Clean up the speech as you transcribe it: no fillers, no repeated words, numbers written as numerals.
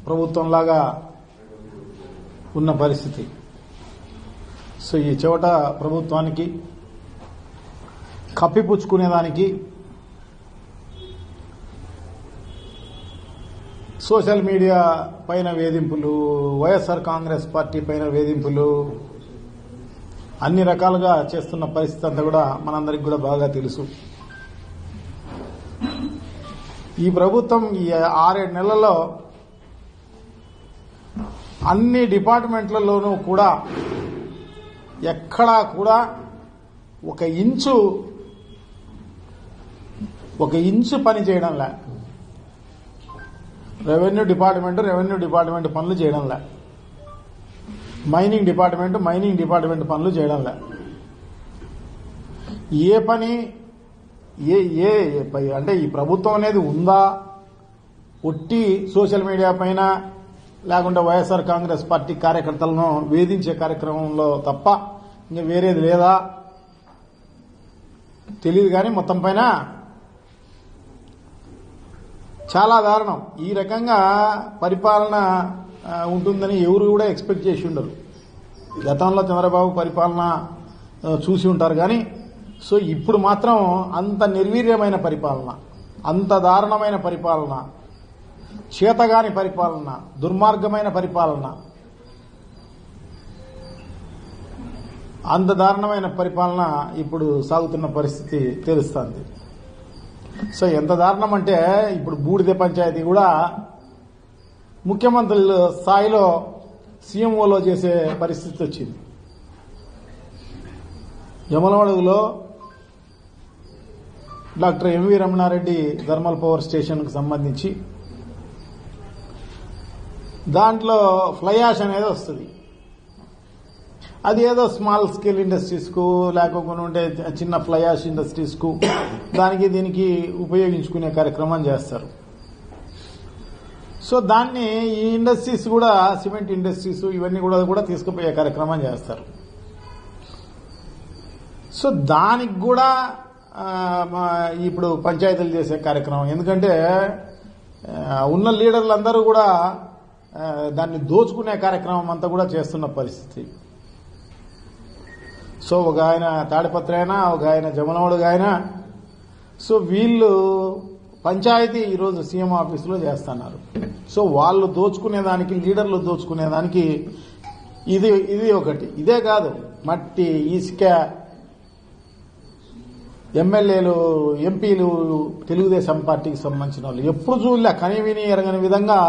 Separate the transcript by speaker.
Speaker 1: ప్రభుత్వంలాగా ఉన్న పరిస్థితి. సో ఈ చెవట ప్రభుత్వానికి కప్పిపుచ్చుకునేదానికి సోషల్ మీడియా పైన వేధింపులు, వైఎస్ఆర్ కాంగ్రెస్ పార్టీ పైన వేధింపులు, అన్ని రకాలుగా చేస్తున్న పరిస్థితి అంతా కూడా మనందరికి కూడా బాగా తెలుసు. ఈ ప్రభుత్వం ఈ 6-7 నెలల్లో అన్ని డిపార్ట్మెంట్లలోనూ కూడా ఎక్కడా కూడా ఒక ఇంచు పని చేయడంలే. రెవెన్యూ డిపార్ట్మెంట్ పనులు చేయడంలే, మైనింగ్ డిపార్ట్మెంట్ పనులు చేయడంలే. ఏ పని అంటే ఈ ప్రభుత్వం అనేది ఉందా ఒట్టి సోషల్ మీడియా పైన లేకుంటే వైఎస్ఆర్ కాంగ్రెస్ పార్టీ కార్యకర్తలను వేధించే కార్యక్రమంలో తప్ప ఇంకా వేరేది లేదా తెలియదు. కానీ మొత్తం పైన చాలా దారుణం. ఈ రకంగా పరిపాలన ఉంటుందని ఎవరు కూడా ఎక్స్పెక్ట్ చేసి ఉండరు. గతంలో చంద్రబాబు పరిపాలన చూసి ఉంటారు కానీ సో ఇప్పుడు మాత్రం అంత నిర్వీర్యమైన పరిపాలన, అంత దారుణమైన పరిపాలన, చేతగాని పరిపాలన, దుర్మార్గమైన పరిపాలన, అంత దారుణమైన పరిపాలన ఇప్పుడు సాగుతున్న పరిస్థితి తెలుస్తుంది. సో ఎంత దారుణం అంటే ఇప్పుడు బూడిద పంచాయతీ కూడా ముఖ్యమంత్రుల స్థాయిలో సీఎంఓలో చేసే పరిస్థితి వచ్చింది. యమలమడుగులో doctor MV Ramana Reddy thermal power స్టేషన్కు సంబంధించి దాంట్లో ఫ్లై యాష్ అనేది వస్తుంది. అది ఏదో స్మాల్ స్కేల్ ఇండస్ట్రీస్కు లేకపోకుండా ఉంటే చిన్న ఫ్లై యాష్ ఇండస్ట్రీస్కు దీనికి ఉపయోగించుకునే కార్యక్రమం చేస్తారు. సో దాన్ని ఈ ఇండస్ట్రీస్ కూడా సిమెంట్ ఇండస్ట్రీస్ ఇవన్నీ కూడా తీసుకుపోయే కార్యక్రమం చేస్తారు. సో దానికి కూడా ఇప్పుడు పంచాయతీలు చేసే కార్యక్రమం. ఎందుకంటే ఉన్న లీడర్లందరూ కూడా దాన్ని దోచుకునే కార్యక్రమం అంతా కూడా చేస్తున్న పరిస్థితి. సో ఒక ఆయన తాడిపత్రి అయినా, ఒక ఆయన జమలమడుగు అయినా, సో వీళ్ళు పంచాయతీ ఈరోజు సీఎం ఆఫీసులో చేస్తున్నారు. సో వాళ్ళు దోచుకునేదానికి, లీడర్లు దోచుకునేదానికి ఇది ఒకటి. ఇదే కాదు, మట్టి, ఇసుక, ఎమ్మెల్యేలు, ఎంపీలు, తెలుగుదేశం పార్టీకి సంబంధించిన వాళ్ళు ఎప్పుడు చూడలే, కనివిని ఎరగని విధంగా